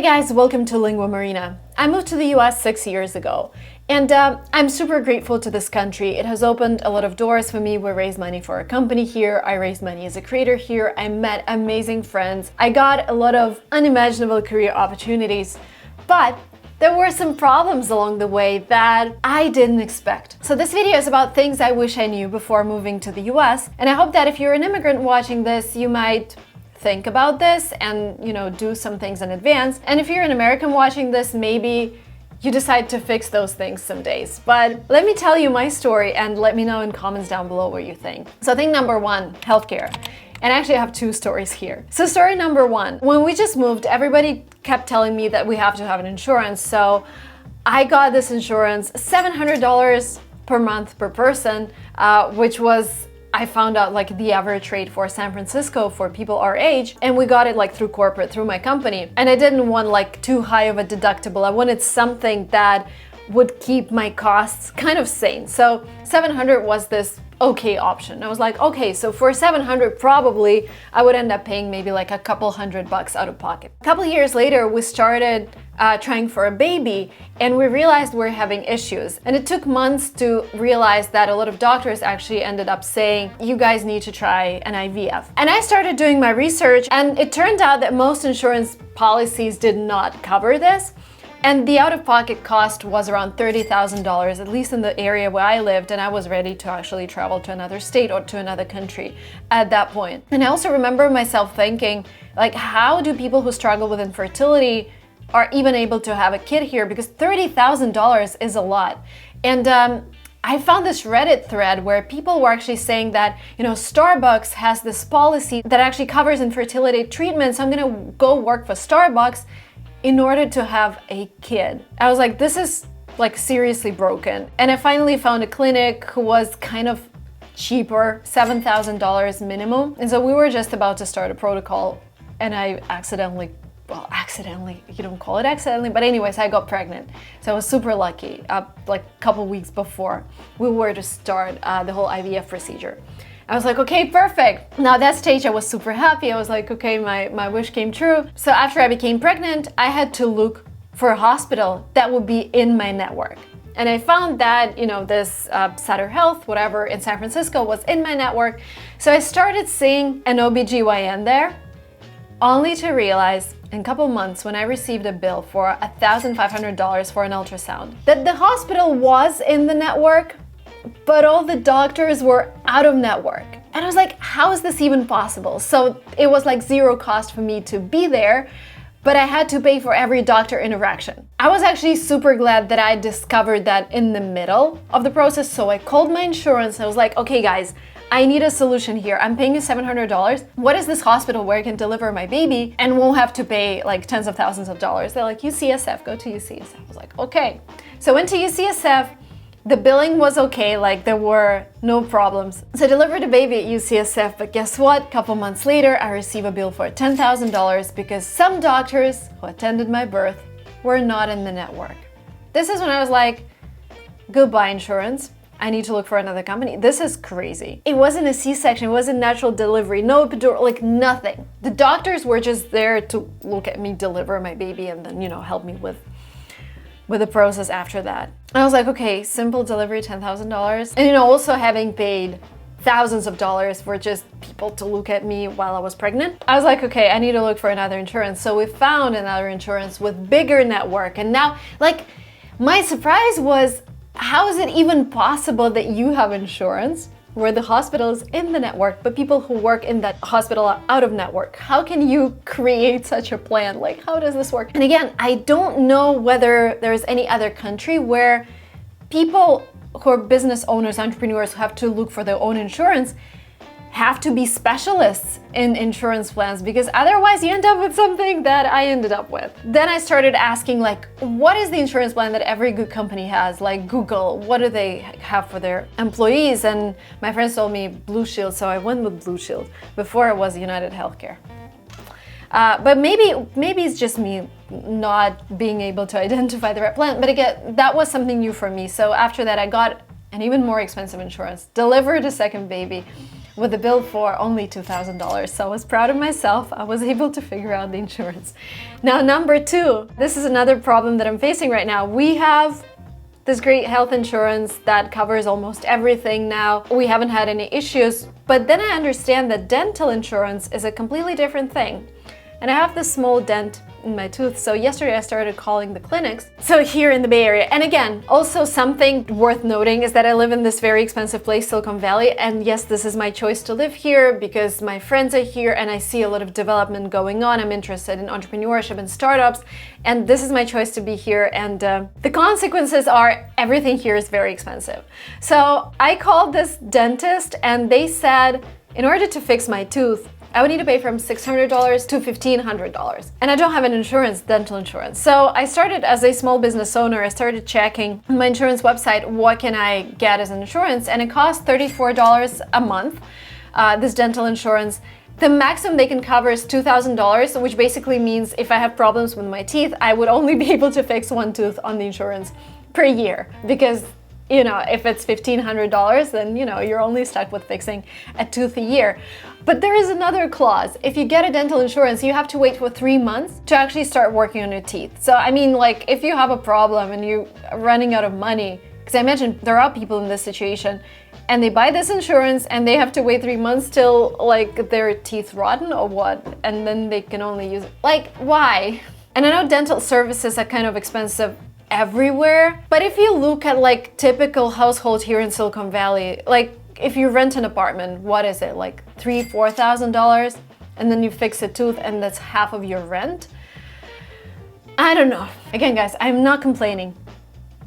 guys, welcome to linguamarina. I moved to the US 6 years ago, and I'm super grateful to this country. It has opened a lot of doors for me. We raised money for a company here. I raised money as a creator here. I met amazing friends. I got a lot of unimaginable career opportunities, but there were some problems along the way that I didn't expect. So this video is about things I wish I knew before moving to the US, and I hope that if you're an immigrant watching this, you might think about this and, do some things in advance. And if you're an American watching this, maybe you decide to fix those things some days. But let me tell you my story and let me know in comments down below what you think. So thing number one, healthcare. And actually I have two stories here. So story number one, when we just moved, everybody kept telling me that we have to have an insurance. So I got this insurance, $700 per month per person, which was, I found out, like the average rate for San Francisco for people our age, and we got it like through corporate, through my company. And I didn't want like too high of a deductible. I wanted something that would keep my costs kind of sane. So 700 was this okay option. I was like, okay, so for 700 probably I would end up paying maybe like a couple $100 out of pocket. A couple years later, we started trying for a baby, and we realized we're having issues. And it took months to realize that a lot of doctors actually ended up saying, you guys need to try an IVF. And I started doing my research, and it turned out that most insurance policies did not cover this. And the out-of-pocket cost was around $30,000, at least in the area where I lived, and I was ready to actually travel to another state or to another country at that point. And I also remember myself thinking, like, how do people who struggle with infertility are even able to have a kid here? Because $30,000 is a lot. And I found this Reddit thread where people were actually saying that, Starbucks has this policy that actually covers infertility treatment, so I'm gonna go work for Starbucks in order to have a kid. I was like, this is like seriously broken. And I finally found a clinic who was kind of cheaper, $7,000 minimum. And so we were just about to start a protocol, and I accidentally, you don't call it accidentally, but anyways, I got pregnant. So I was super lucky, like a couple weeks before we were to start the whole IVF procedure. I was like, okay, perfect. Now that stage, I was super happy. I was like, okay, my wish came true. So after I became pregnant, I had to look for a hospital that would be in my network. And I found that, this Sutter Health, whatever, in San Francisco was in my network. So I started seeing an OBGYN there, only to realize in a couple months when I received a bill for $1,500 for an ultrasound, that the hospital was in the network, but all the doctors were out of network. And I was like, how is this even possible? So it was like zero cost for me to be there, but I had to pay for every doctor interaction. I was actually super glad that I discovered that in the middle of the process. So I called my insurance. I was like, okay guys, I need a solution here. I'm paying you $700. What is this hospital where I can deliver my baby and won't have to pay like tens of thousands of dollars? They're like, UCSF, go to UCSF. I was like, okay. So I went to UCSF. The billing was okay, like there were no problems. So I delivered a baby at UCSF, but guess what? A couple months later, I received a bill for $10,000 because some doctors who attended my birth were not in the network. This is when I was like, goodbye insurance. I need to look for another company. This is crazy. It wasn't a C-section, it wasn't natural delivery, no epidural, like nothing. The doctors were just there to look at me deliver my baby and then, help me with the process after that. I was like, okay, simple delivery, $10,000. And also having paid thousands of dollars for just people to look at me while I was pregnant, I was like, okay, I need to look for another insurance. So we found another insurance with bigger network. And now, like, my surprise was, how is it even possible that you have insurance where the hospital is in the network, but people who work in that hospital are out of network? How can you create such a plan? Like, how does this work? And again, I don't know whether there's any other country where people who are business owners, entrepreneurs who have to look for their own insurance have to be specialists in insurance plans, because otherwise you end up with something that I ended up with. Then I started asking, like, what is the insurance plan that every good company has? Like Google, what do they have for their employees? And my friends told me Blue Shield, so I went with Blue Shield. Before it was United Healthcare. But maybe it's just me not being able to identify the right plan. But again, that was something new for me. So after that, I got an even more expensive insurance, delivered a second baby, with a bill for only $2,000. So I was proud of myself. I was able to figure out the insurance. Now, number two, this is another problem that I'm facing right now. We have this great health insurance that covers almost everything now. We haven't had any issues, but then I understand that dental insurance is a completely different thing. And I have this small dent in my tooth, so yesterday I started calling the clinics. So here in the Bay Area, and again, also something worth noting is that I live in this very expensive place, Silicon Valley, and yes, this is my choice to live here because my friends are here and I see a lot of development going on. I'm interested in entrepreneurship and startups, and this is my choice to be here, and the consequences are everything here is very expensive. So I called this dentist and they said, in order to fix my tooth, I would need to pay from $600 to $1,500. And I don't have an insurance, dental insurance. So I started as a small business owner, I started checking on my insurance website, what can I get as an insurance? And it costs $34 a month, this dental insurance. The maximum they can cover is $2,000, which basically means if I have problems with my teeth, I would only be able to fix one tooth on the insurance per year. Because if it's $1,500, then, you're only stuck with fixing a tooth a year. But there is another clause. If you get a dental insurance, you have to wait for 3 months to actually start working on your teeth. So, if you have a problem and you're running out of money, because I imagine there are people in this situation, and they buy this insurance and they have to wait 3 months till, their teeth rotten or what, and then they can only use it. Why? And I know dental services are kind of expensive everywhere, but if you look at typical household here in Silicon Valley, if you rent an apartment, what is it, $3,000-$4,000, and then you fix a tooth and that's half of your rent? I don't know. Again, guys, I'm not complaining.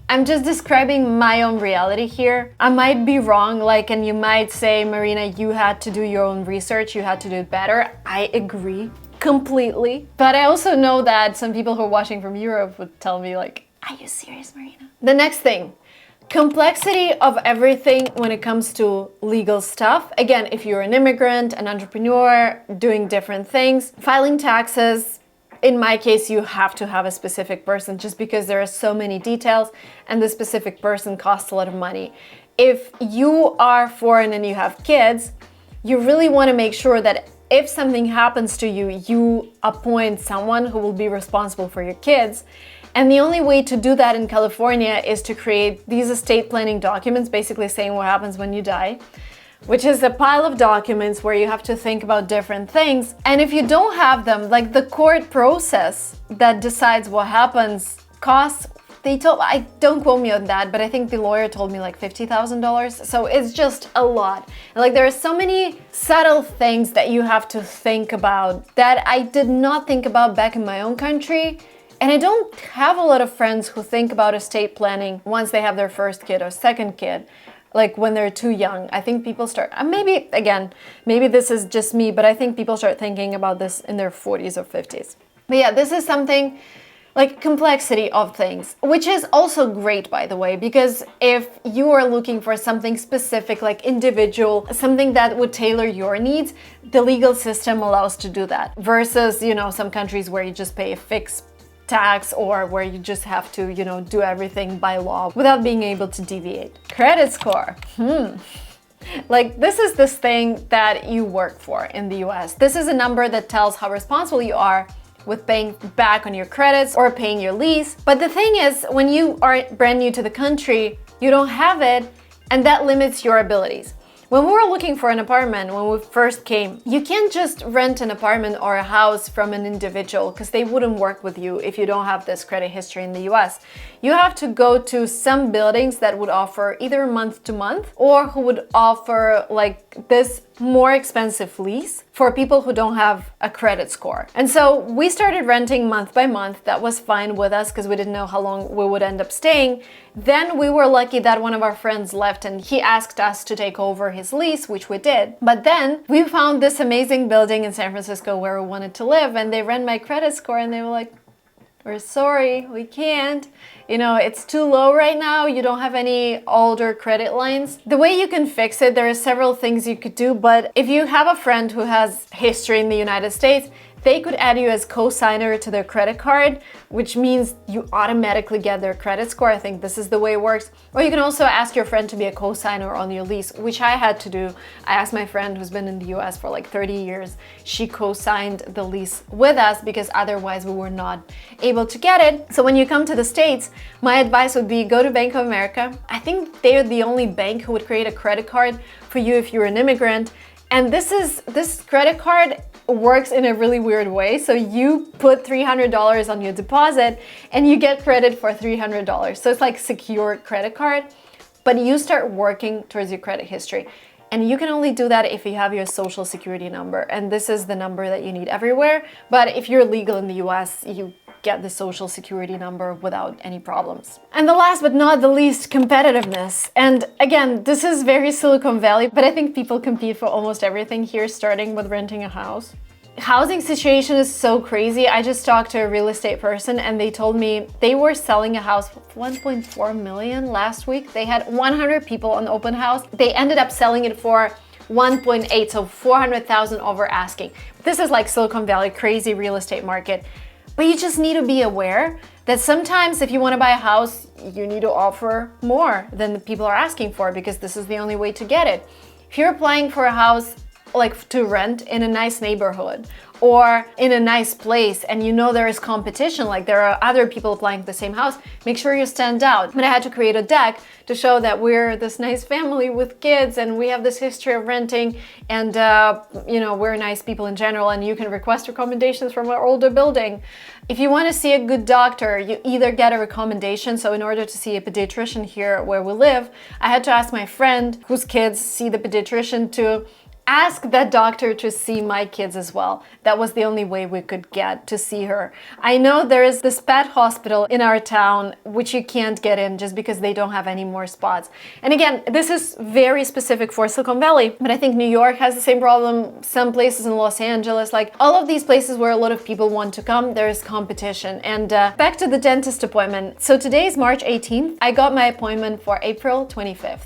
I'm just describing my own reality here. I might be wrong, and you might say, Marina, you had to do your own research, you had to do it better. I agree completely. But I also know that some people who are watching from Europe would tell me are you serious, Marina? The next thing, complexity of everything when it comes to legal stuff. Again, if you're an immigrant, an entrepreneur, doing different things, filing taxes, in my case, you have to have a specific person just because there are so many details and the specific person costs a lot of money. If you are foreign and you have kids, you really want to make sure that if something happens to you, you appoint someone who will be responsible for your kids. And the only way to do that in California is to create these estate planning documents, basically saying what happens when you die, which is a pile of documents where you have to think about different things. And if you don't have them, the court process that decides what happens costs, don't quote me on that, but I think the lawyer told me $50,000. So it's just a lot. And there are so many subtle things that you have to think about that I did not think about back in my own country. And I don't have a lot of friends who think about estate planning once they have their first kid or second kid, when they're too young. I think people start, maybe this is just me, but I think people start thinking about this in their 40s or 50s. But yeah, this is something complexity of things, which is also great, by the way, because if you are looking for something specific, individual, something that would tailor your needs, the legal system allows to do that versus, some countries where you just pay a fixed tax or where you just have to, do everything by law without being able to deviate. Credit score. This is this thing that you work for in the US. This is a number that tells how responsible you are with paying back on your credits or paying your lease. But the thing is, when you are brand new to the country, you don't have it, and that limits your abilities. When we were looking for an apartment, when we first came, you can't just rent an apartment or a house from an individual because they wouldn't work with you if you don't have this credit history in the US. You have to go to some buildings that would offer either month to month or who would offer this more expensive lease for people who don't have a credit score. And so we started renting month by month. That was fine with us because we didn't know how long we would end up staying. Then we were lucky that one of our friends left and he asked us to take over his lease, which we did. But then we found this amazing building in San Francisco where we wanted to live, and they ran my credit score and they were like, "We're sorry, we can't. It's too low right now. You don't have any older credit lines." The way you can fix it, there are several things you could do, but if you have a friend who has history in the United States, they could add you as co-signer to their credit card, which means you automatically get their credit score. I think this is the way it works. Or you can also ask your friend to be a co-signer on your lease, which I had to do. I asked my friend who's been in the US for like 30 years. She co-signed the lease with us because otherwise we were not able to get it. So when you come to the States, my advice would be go to Bank of America. I think they're the only bank who would create a credit card for you if you're an immigrant. And this credit card works in a really weird way. So you put $300 on your deposit and you get credit for $300. So it's like secure credit card, but you start working towards your credit history. And you can only do that if you have your social security number. And this is the number that you need everywhere. But if you're legal in the US, you get the social security number without any problems. And the last but not the least, competitiveness. And again, this is very Silicon Valley, but I think people compete for almost everything here, starting with renting a house. Housing situation is so crazy. I just talked to a real estate person and they told me they were selling a house for 1.4 million last week. They had 100 people on open house. They ended up selling it for 1.8, so 400,000 over asking. This is like Silicon Valley, crazy real estate market. But you just need to be aware that sometimes if you want to buy a house, you need to offer more than the people are asking for because this is the only way to get it. If you're applying for a house like to rent in a nice neighborhood or in a nice place and you know there is competition, like there are other people applying for the same house, make sure you stand out. But I had to create a deck to show that we're this nice family with kids and we have this history of renting and we're nice people in general, and you can request recommendations from our older building. If you want to see a good doctor, you either get a recommendation. So in order to see a pediatrician here where we live, I had to ask my friend whose kids see the pediatrician to ask that doctor to see my kids as well. That was the only way we could get to see her. I know there is this pet hospital in our town which you can't get in just because they don't have any more spots. And again, this is very specific for Silicon Valley, but I think New York has the same problem, some places in Los Angeles, like all of these places where a lot of people want to come, there is competition. And back to the dentist appointment. So today is March 18th. I got my appointment for April 25th.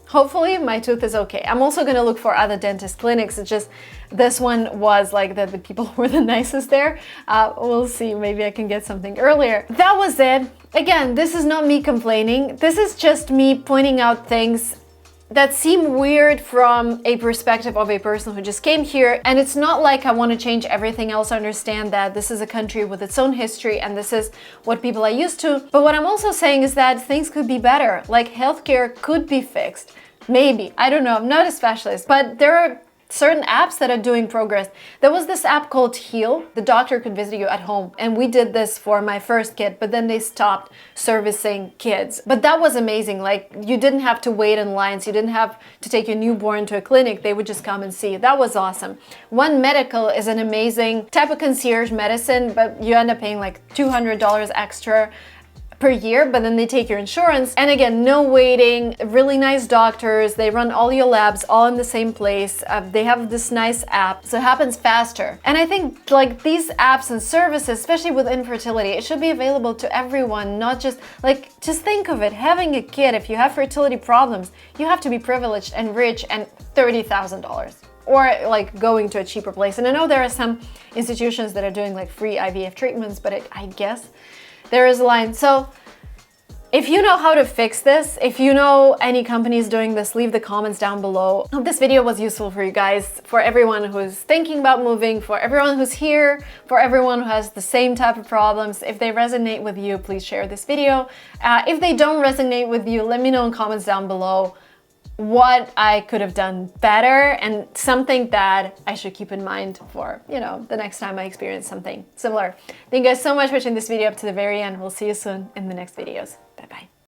Hopefully my tooth is okay. I'm also gonna look for other dentist clinics. It's just this one was like the people were the nicest there. We'll see, maybe I can get something earlier. That was it. Again, this is not me complaining. This is just me pointing out things that seem weird from a perspective of a person who just came here. And it's not like I want to change everything else. I understand that this is a country with its own history and this is what people are used to. But what I'm also saying is that things could be better. Like healthcare could be fixed. Maybe, I don't know, I'm not a specialist, but there are certain apps that are doing progress. There was this app called Heal. The doctor could visit you at home. And we did this for my first kid, but then they stopped servicing kids. But that was amazing. Like you didn't have to wait in lines. You didn't have to take your newborn to a clinic. They would just come and see you. That was awesome. One Medical is an amazing type of concierge medicine, but you end up paying like $200 extra per year, but then they take your insurance. And again, no waiting, really nice doctors. They run all your labs all in the same place. They have this nice app, so it happens faster. And I think like these apps and services, especially with infertility, it should be available to everyone, not just like, just think of it, having a kid, if you have fertility problems, you have to be privileged and rich and $30,000. Or like going to a cheaper place. And I know there are some institutions that are doing like free IVF treatments, but I guess there is a line. So if you know how to fix this, if you know any companies doing this, leave the comments down below. I hope this video was useful for you guys, for everyone who's thinking about moving, for everyone who's here, for everyone who has the same type of problems. If they resonate with you, please share this video. If they don't resonate with you, let me know in comments down below what I could have done better and something that I should keep in mind for, the next time I experience something similar. Thank you guys so much for watching this video up to the very end. We'll see you soon in the next videos. Bye-bye.